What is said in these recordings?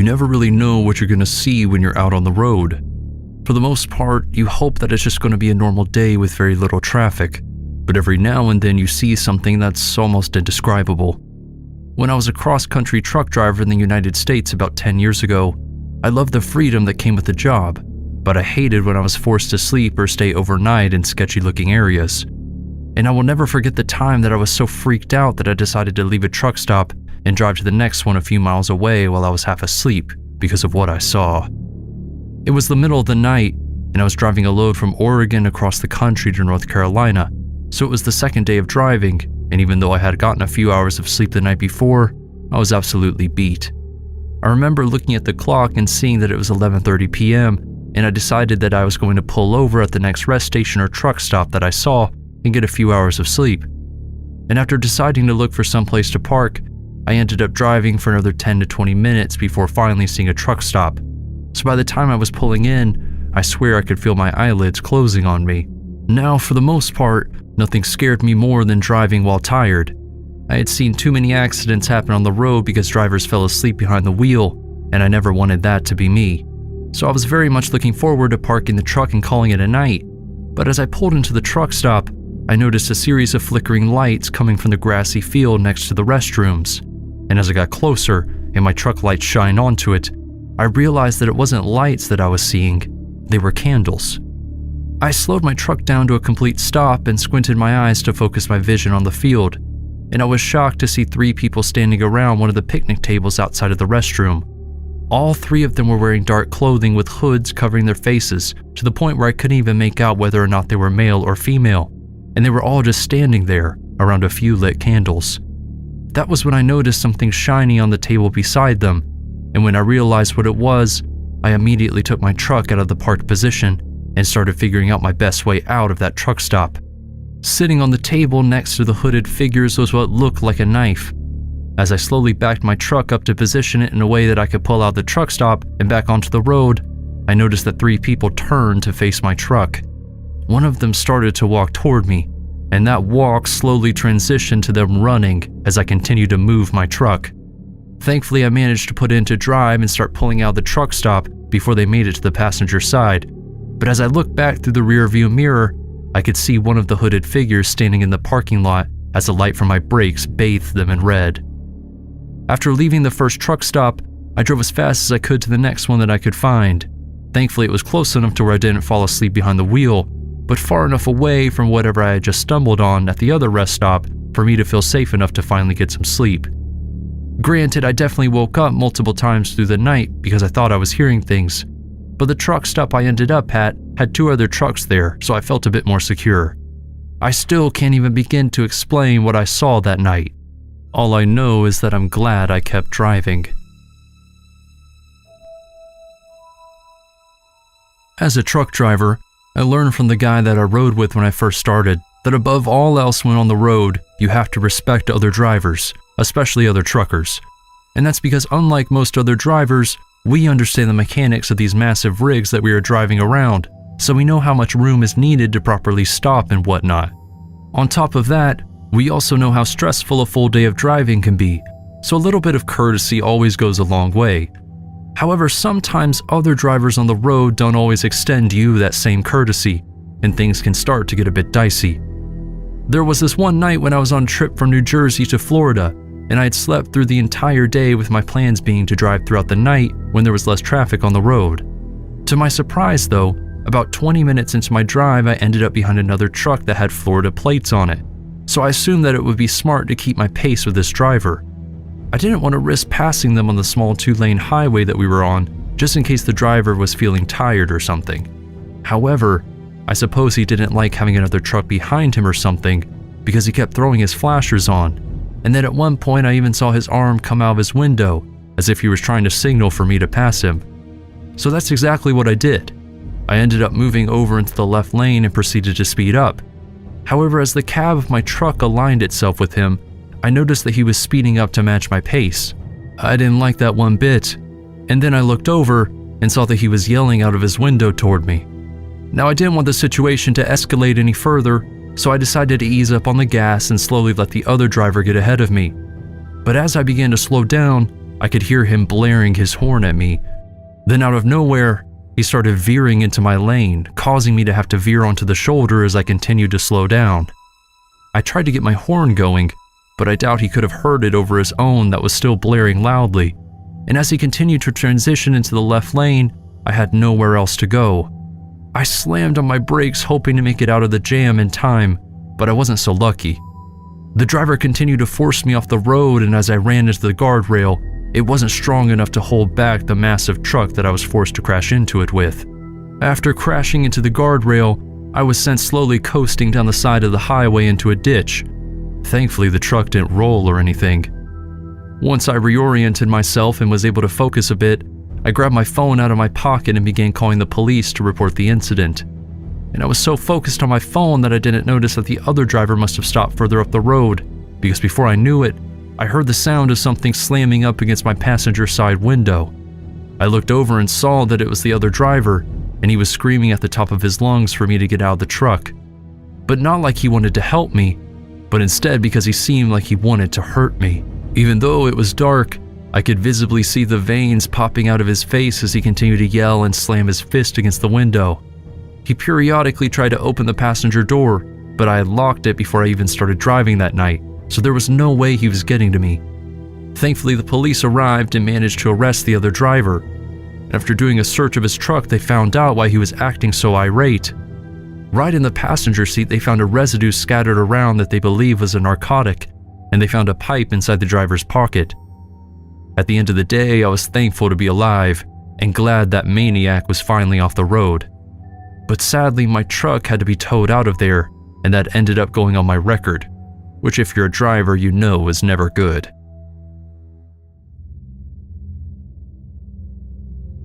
never really know what you're going to see when you're out on the road. For the most part, you hope that it's just going to be a normal day with very little traffic, but every now and then you see something that's almost indescribable. When I was a cross-country truck driver in the United States about 10 years ago, I loved the freedom that came with the job, but I hated when I was forced to sleep or stay overnight in sketchy-looking areas. And I will never forget the time that I was so freaked out that I decided to leave a truck stop and drive to the next one a few miles away while I was half asleep because of what I saw. It was the middle of the night, and I was driving a load from Oregon across the country to North Carolina, so it was the second day of driving, and even though I had gotten a few hours of sleep the night before, I was absolutely beat. I remember looking at the clock and seeing that it was 11:30 p.m., and I decided that I was going to pull over at the next rest station or truck stop that I saw and get a few hours of sleep. And after deciding to look for some place to park, I ended up driving for another 10 to 20 minutes before finally seeing a truck stop. So by the time I was pulling in, I swear I could feel my eyelids closing on me. Now, for the most part, nothing scared me more than driving while tired. I had seen too many accidents happen on the road because drivers fell asleep behind the wheel, and I never wanted that to be me. So I was very much looking forward to parking the truck and calling it a night. But as I pulled into the truck stop, I noticed a series of flickering lights coming from the grassy field next to the restrooms. And as I got closer and my truck lights shined onto it, I realized that it wasn't lights that I was seeing, they were candles. I slowed my truck down to a complete stop and squinted my eyes to focus my vision on the field, and I was shocked to see 3 people standing around one of the picnic tables outside of the restroom. All 3 of them were wearing dark clothing with hoods covering their faces to the point where I couldn't even make out whether or not they were male or female, and they were all just standing there around a few lit candles. That was when I noticed something shiny on the table beside them, and when I realized what it was, I immediately took my truck out of the parked position and started figuring out my best way out of that truck stop. Sitting on the table next to the hooded figures was what looked like a knife. As I slowly backed my truck up to position it in a way that I could pull out the truck stop and back onto the road, I noticed that 3 people turned to face my truck. One of them started to walk toward me, and that walk slowly transitioned to them running as I continued to move my truck. Thankfully, I managed to put into drive and start pulling out the truck stop before they made it to the passenger side. But as I looked back through the rearview mirror, I could see one of the hooded figures standing in the parking lot as the light from my brakes bathed them in red. After leaving the first truck stop, I drove as fast as I could to the next one that I could find. Thankfully, it was close enough to where I didn't fall asleep behind the wheel, but far enough away from whatever I had just stumbled on at the other rest stop for me to feel safe enough to finally get some sleep. Granted, I definitely woke up multiple times through the night because I thought I was hearing things, but the truck stop I ended up at had 2 other trucks there, so I felt a bit more secure. I still can't even begin to explain what I saw that night. All I know is that I'm glad I kept driving. As a truck driver, I learned from the guy that I rode with when I first started that above all else when on the road, you have to respect other drivers, especially other truckers. And that's because unlike most other drivers, we understand the mechanics of these massive rigs that we are driving around, so we know how much room is needed to properly stop and whatnot. On top of that, we also know how stressful a full day of driving can be, so a little bit of courtesy always goes a long way. However, sometimes other drivers on the road don't always extend you that same courtesy, and things can start to get a bit dicey. There was this one night when I was on a trip from New Jersey to Florida, and I had slept through the entire day with my plans being to drive throughout the night when there was less traffic on the road. To my surprise though, about 20 minutes into my drive, I ended up behind another truck that had Florida plates on it, so I assumed that it would be smart to keep my pace with this driver. I didn't want to risk passing them on the small 2-lane highway that we were on, just in case the driver was feeling tired or something. However, I suppose he didn't like having another truck behind him or something, because he kept throwing his flashers on, and then at one point I even saw his arm come out of his window, as if he was trying to signal for me to pass him. So that's exactly what I did. I ended up moving over into the left lane and proceeded to speed up. However, as the cab of my truck aligned itself with him, I noticed that he was speeding up to match my pace. I didn't like that one bit, and then I looked over and saw that he was yelling out of his window toward me. Now, I didn't want the situation to escalate any further, so I decided to ease up on the gas and slowly let the other driver get ahead of me. But as I began to slow down, I could hear him blaring his horn at me. Then out of nowhere, he started veering into my lane, causing me to have to veer onto the shoulder as I continued to slow down. I tried to get my horn going, but I doubt he could have heard it over his own that was still blaring loudly. And as he continued to transition into the left lane, I had nowhere else to go. I slammed on my brakes hoping to make it out of the jam in time, but I wasn't so lucky. The driver continued to force me off the road, and as I ran into the guardrail, it wasn't strong enough to hold back the massive truck that I was forced to crash into it with. After crashing into the guardrail, I was sent slowly coasting down the side of the highway into a ditch. Thankfully, the truck didn't roll or anything. Once I reoriented myself and was able to focus a bit, I grabbed my phone out of my pocket and began calling the police to report the incident. And I was so focused on my phone that I didn't notice that the other driver must have stopped further up the road, because before I knew it, I heard the sound of something slamming up against my passenger side window. I looked over and saw that it was the other driver, and he was screaming at the top of his lungs for me to get out of the truck. But not like he wanted to help me, but instead because he seemed like he wanted to hurt me. Even though it was dark, I could visibly see the veins popping out of his face as he continued to yell and slam his fist against the window. He periodically tried to open the passenger door, but I had locked it before I even started driving that night, so there was no way he was getting to me. Thankfully, the police arrived and managed to arrest the other driver. After doing a search of his truck, they found out why he was acting so irate. Right in the passenger seat, they found a residue scattered around that they believe was a narcotic, and they found a pipe inside the driver's pocket. At the end of the day, I was thankful to be alive and glad that maniac was finally off the road. But sadly, my truck had to be towed out of there, and that ended up going on my record, which if you're a driver, you know is never good.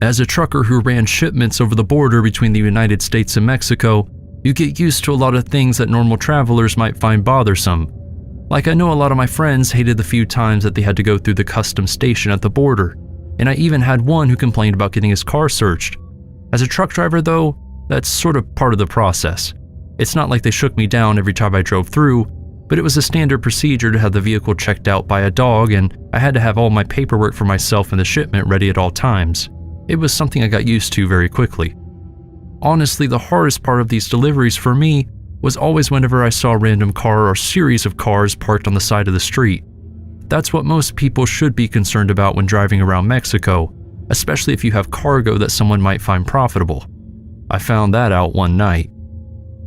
As a trucker who ran shipments over the border between the United States and Mexico, you get used to a lot of things that normal travelers might find bothersome. Like, I know a lot of my friends hated the few times that they had to go through the customs station at the border, and I even had one who complained about getting his car searched. As a truck driver though, that's sort of part of the process. It's not like they shook me down every time I drove through, but it was a standard procedure to have the vehicle checked out by a dog, and I had to have all my paperwork for myself and the shipment ready at all times. It was something I got used to very quickly. Honestly, the hardest part of these deliveries for me was always whenever I saw a random car or series of cars parked on the side of the street. That's what most people should be concerned about when driving around Mexico, especially if you have cargo that someone might find profitable. I found that out one night.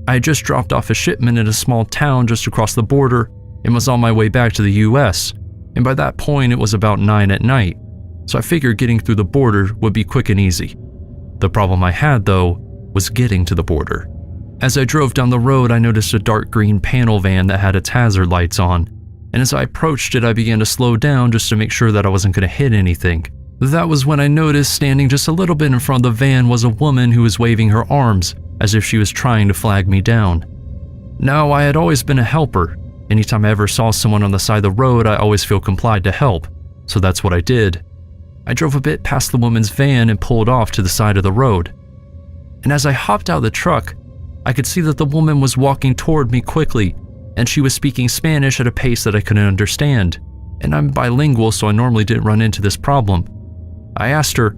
I had just dropped off a shipment in a small town just across the border and was on my way back to the US, and by that point it was about 9 at night, so I figured getting through the border would be quick and easy. The problem I had though was getting to the border. As I drove down the road, I noticed a dark green panel van that had its hazard lights on, and as I approached it, I began to slow down just to make sure that I wasn't going to hit anything. That was when I noticed standing just a little bit in front of the van was a woman who was waving her arms as if she was trying to flag me down. Now, I had always been a helper. Anytime I ever saw someone on the side of the road, I always feel compelled to help, so that's what I did. I drove a bit past the woman's van and pulled off to the side of the road. And as I hopped out of the truck, I could see that the woman was walking toward me quickly, and she was speaking Spanish at a pace that I couldn't understand. And I'm bilingual, so I normally didn't run into this problem. I asked her,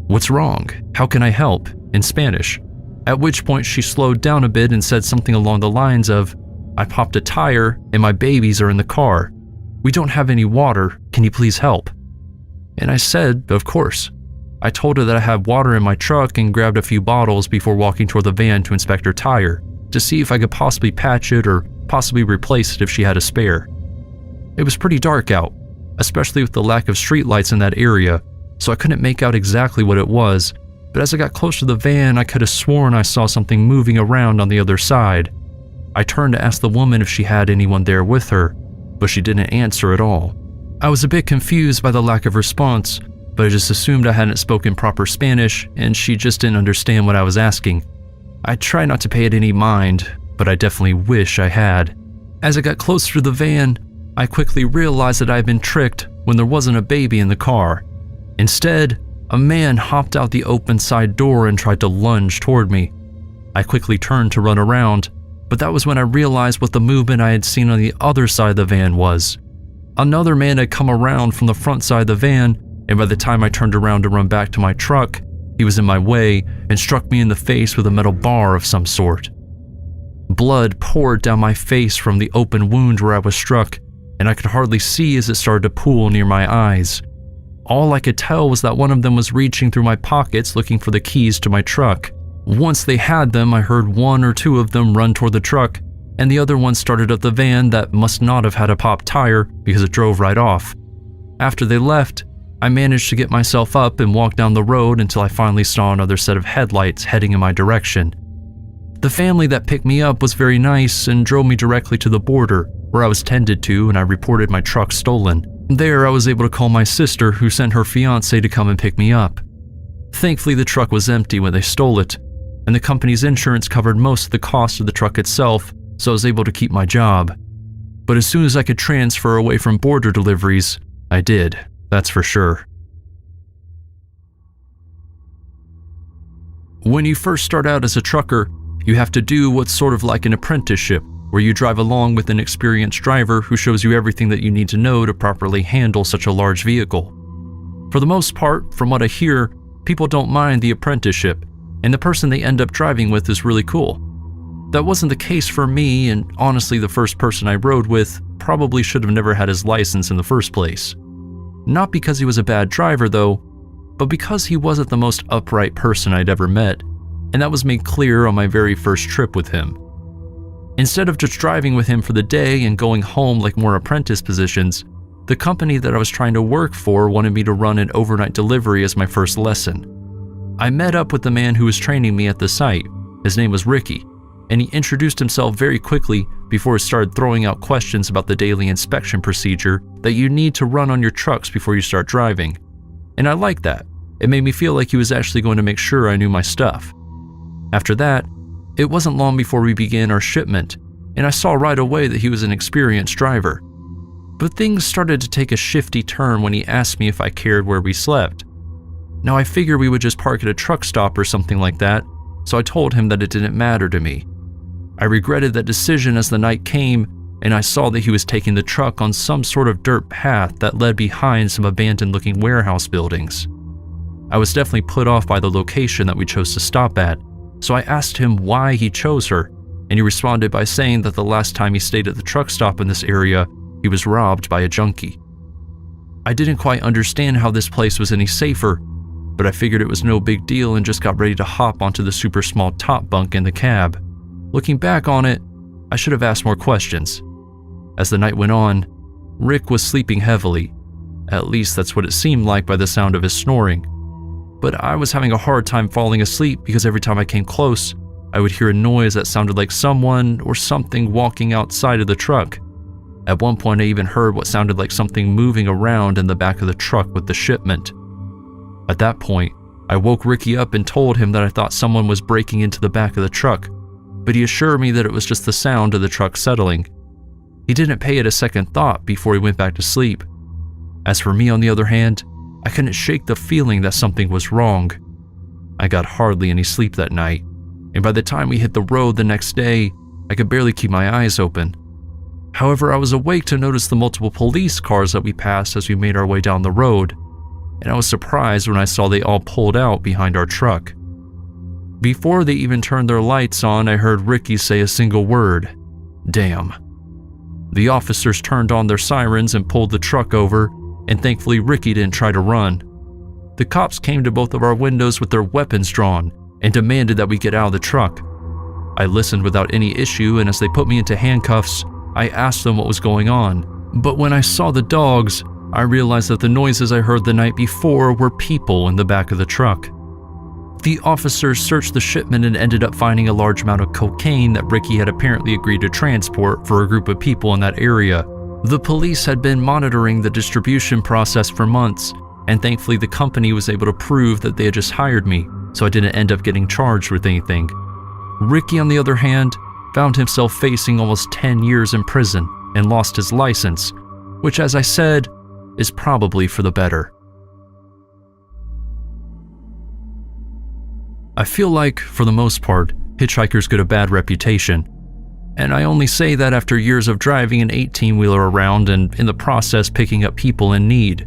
"What's wrong? How can I help?" in Spanish, at which point she slowed down a bit and said something along the lines of, "I popped a tire and my babies are in the car. We don't have any water. Can you please help?" And I said, of course. I told her that I had water in my truck and grabbed a few bottles before walking toward the van to inspect her tire, to see if I could possibly patch it or possibly replace it if she had a spare. It was pretty dark out, especially with the lack of streetlights in that area, so I couldn't make out exactly what it was, but as I got close to the van, I could have sworn I saw something moving around on the other side. I turned to ask the woman if she had anyone there with her, but she didn't answer at all. I was a bit confused by the lack of response, but I just assumed I hadn't spoken proper Spanish and she just didn't understand what I was asking. I tried not to pay it any mind, but I definitely wish I had. As I got closer to the van, I quickly realized that I had been tricked when there wasn't a baby in the car. Instead, a man hopped out the open side door and tried to lunge toward me. I quickly turned to run around, but that was when I realized what the movement I had seen on the other side of the van was. Another man had come around from the front side of the van and by the time I turned around to run back to my truck, he was in my way and struck me in the face with a metal bar of some sort. Blood poured down my face from the open wound where I was struck, and I could hardly see as it started to pool near my eyes. All I could tell was that one of them was reaching through my pockets looking for the keys to my truck. Once they had them, I heard one or two of them run toward the truck, and the other one started up the van that must not have had a popped tire because it drove right off. After they left, I managed to get myself up and walk down the road until I finally saw another set of headlights heading in my direction. The family that picked me up was very nice and drove me directly to the border, where I was tended to and I reported my truck stolen. There, I was able to call my sister, who sent her fiancé to come and pick me up. Thankfully, the truck was empty when they stole it, and the company's insurance covered most of the cost of the truck itself, so I was able to keep my job. But as soon as I could transfer away from border deliveries, I did, that's for sure. When you first start out as a trucker, you have to do what's sort of like an apprenticeship, where you drive along with an experienced driver who shows you everything that you need to know to properly handle such a large vehicle. For the most part, from what I hear, people don't mind the apprenticeship, and the person they end up driving with is really cool. That wasn't the case for me, and honestly the first person I rode with probably should have never had his license in the first place. Not because he was a bad driver though, but because he wasn't the most upright person I'd ever met, and that was made clear on my very first trip with him. Instead of just driving with him for the day and going home like more apprentice positions, the company that I was trying to work for wanted me to run an overnight delivery as my first lesson. I met up with the man who was training me at the site. His name was Ricky, and he introduced himself very quickly before he started throwing out questions about the daily inspection procedure that you need to run on your trucks before you start driving. And I liked that. It made me feel like he was actually going to make sure I knew my stuff. After that, it wasn't long before we began our shipment, and I saw right away that he was an experienced driver. But things started to take a shifty turn when he asked me if I cared where we slept. Now I figured we would just park at a truck stop or something like that, so I told him that it didn't matter to me. I regretted that decision as the night came, and I saw that he was taking the truck on some sort of dirt path that led behind some abandoned-looking warehouse buildings. I was definitely put off by the location that we chose to stop at, so I asked him why he chose her, and he responded by saying that the last time he stayed at the truck stop in this area, he was robbed by a junkie. I didn't quite understand how this place was any safer, but I figured it was no big deal and just got ready to hop onto the super small top bunk in the cab. Looking back on it, I should have asked more questions. As the night went on, Rick was sleeping heavily. At least that's what it seemed like by the sound of his snoring. But I was having a hard time falling asleep because every time I came close, I would hear a noise that sounded like someone or something walking outside of the truck. At one point, I even heard what sounded like something moving around in the back of the truck with the shipment. At that point, I woke Ricky up and told him that I thought someone was breaking into the back of the truck, but he assured me that it was just the sound of the truck settling. He didn't pay it a second thought before he went back to sleep. As for me, on the other hand, I couldn't shake the feeling that something was wrong. I got hardly any sleep that night, and by the time we hit the road the next day, I could barely keep my eyes open. However, I was awake to notice the multiple police cars that we passed as we made our way down the road, and I was surprised when I saw they all pulled out behind our truck. Before they even turned their lights on, I heard Ricky say a single word: "Damn." The officers turned on their sirens and pulled the truck over, and thankfully Ricky didn't try to run. The cops came to both of our windows with their weapons drawn and demanded that we get out of the truck. I listened without any issue, and as they put me into handcuffs, I asked them what was going on. But when I saw the dogs, I realized that the noises I heard the night before were people in the back of the truck. The officers searched the shipment and ended up finding a large amount of cocaine that Ricky had apparently agreed to transport for a group of people in that area. The police had been monitoring the distribution process for months, and thankfully the company was able to prove that they had just hired me, so I didn't end up getting charged with anything. Ricky, on the other hand, found himself facing almost 10 years in prison and lost his license, which, as I said, is probably for the better. I feel like, for the most part, hitchhikers get a bad reputation, and I only say that after years of driving an 18-wheeler around and in the process picking up people in need.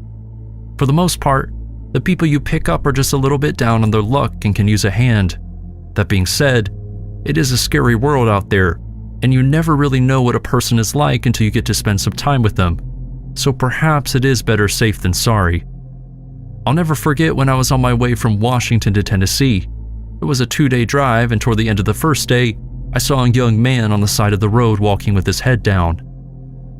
For For the most part, the people you pick up are just a little bit down on their luck and can use a hand. That being said, it is a scary world out there, and you never really know what a person is like until you get to spend some time with them. So perhaps it is better safe than sorry. I'll never forget when I was on my way from Washington to Tennessee. It was a 2-day drive, and toward the end of the first day, I saw a young man on the side of the road walking with his head down.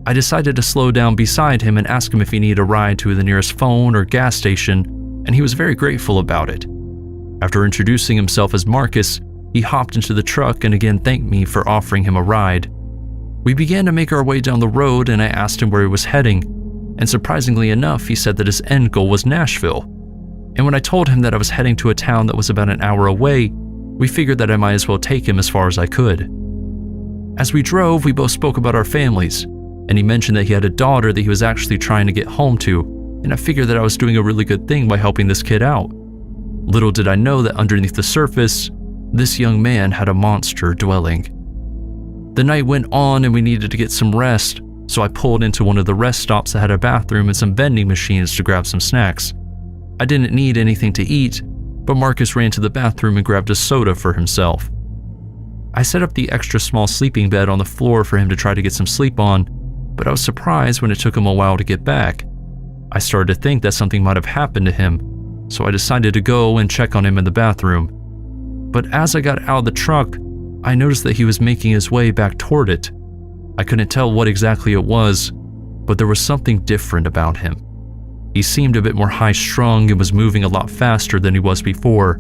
I decided to slow down beside him and ask him if he needed a ride to the nearest phone or gas station, and he was very grateful about it. After introducing himself as Marcus, he hopped into the truck and again thanked me for offering him a ride. We began to make our way down the road, and I asked him where he was heading, and surprisingly enough, he said that his end goal was Nashville. And when I told him that I was heading to a town that was about an hour away, we figured that I might as well take him as far as I could. As we drove, we both spoke about our families, and he mentioned that he had a daughter that he was actually trying to get home to, and I figured that I was doing a really good thing by helping this kid out. Little did I know that underneath the surface, this young man had a monster dwelling. The night went on and we needed to get some rest, so I pulled into one of the rest stops that had a bathroom and some vending machines to grab some snacks. I didn't need anything to eat, but Marcus ran to the bathroom and grabbed a soda for himself. I set up the extra small sleeping bed on the floor for him to try to get some sleep on, but I was surprised when it took him a while to get back. I started to think that something might have happened to him, so I decided to go and check on him in the bathroom. But as I got out of the truck, I noticed that he was making his way back toward it. I couldn't tell what exactly it was, but there was something different about him. He seemed a bit more high-strung and was moving a lot faster than he was before.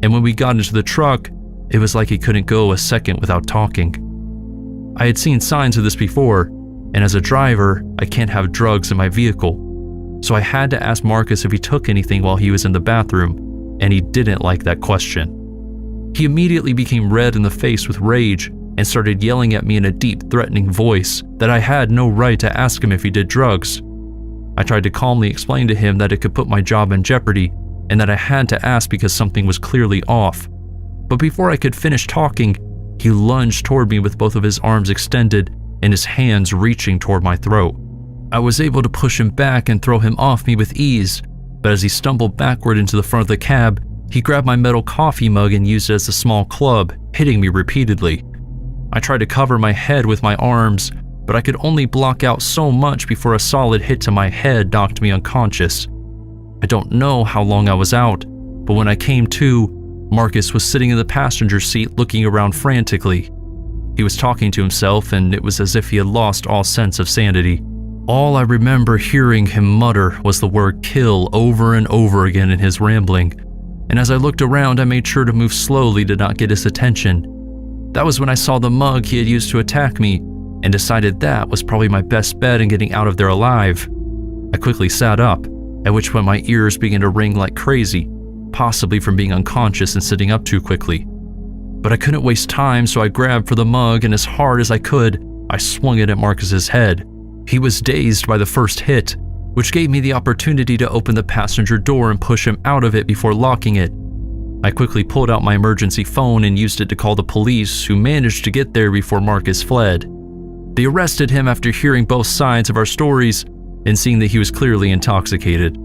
And when we got into the truck, it was like he couldn't go a second without talking. I had seen signs of this before, and as a driver, I can't have drugs in my vehicle. So I had to ask Marcus if he took anything while he was in the bathroom, and he didn't like that question. He immediately became red in the face with rage and started yelling at me in a deep, threatening voice that I had no right to ask him if he did drugs. I tried to calmly explain to him that it could put my job in jeopardy and that I had to ask because something was clearly off. But before I could finish talking, he lunged toward me with both of his arms extended and his hands reaching toward my throat. I was able to push him back and throw him off me with ease, but as he stumbled backward into the front of the cab, he grabbed my metal coffee mug and used it as a small club, hitting me repeatedly. I tried to cover my head with my arms, but I could only block out so much before a solid hit to my head knocked me unconscious. I don't know how long I was out, but when I came to, Marcus was sitting in the passenger seat looking around frantically. He was talking to himself, and it was as if he had lost all sense of sanity. All I remember hearing him mutter was the word kill over and over again in his rambling, and as I looked around, I made sure to move slowly to not get his attention. That was when I saw the mug he had used to attack me, and decided that was probably my best bet in getting out of there alive. I quickly sat up, at which point my ears began to ring like crazy, possibly from being unconscious and sitting up too quickly. But I couldn't waste time, so I grabbed for the mug, and as hard as I could, I swung it at Marcus's head. He was dazed by the first hit, which gave me the opportunity to open the passenger door and push him out of it before locking it. I quickly pulled out my emergency phone and used it to call the police, who managed to get there before Marcus fled. They arrested him after hearing both sides of our stories and seeing that he was clearly intoxicated.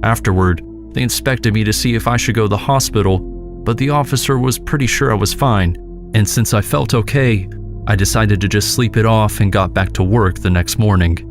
Afterward, they inspected me to see if I should go to the hospital, but the officer was pretty sure I was fine, and since I felt okay, I decided to just sleep it off and got back to work the next morning.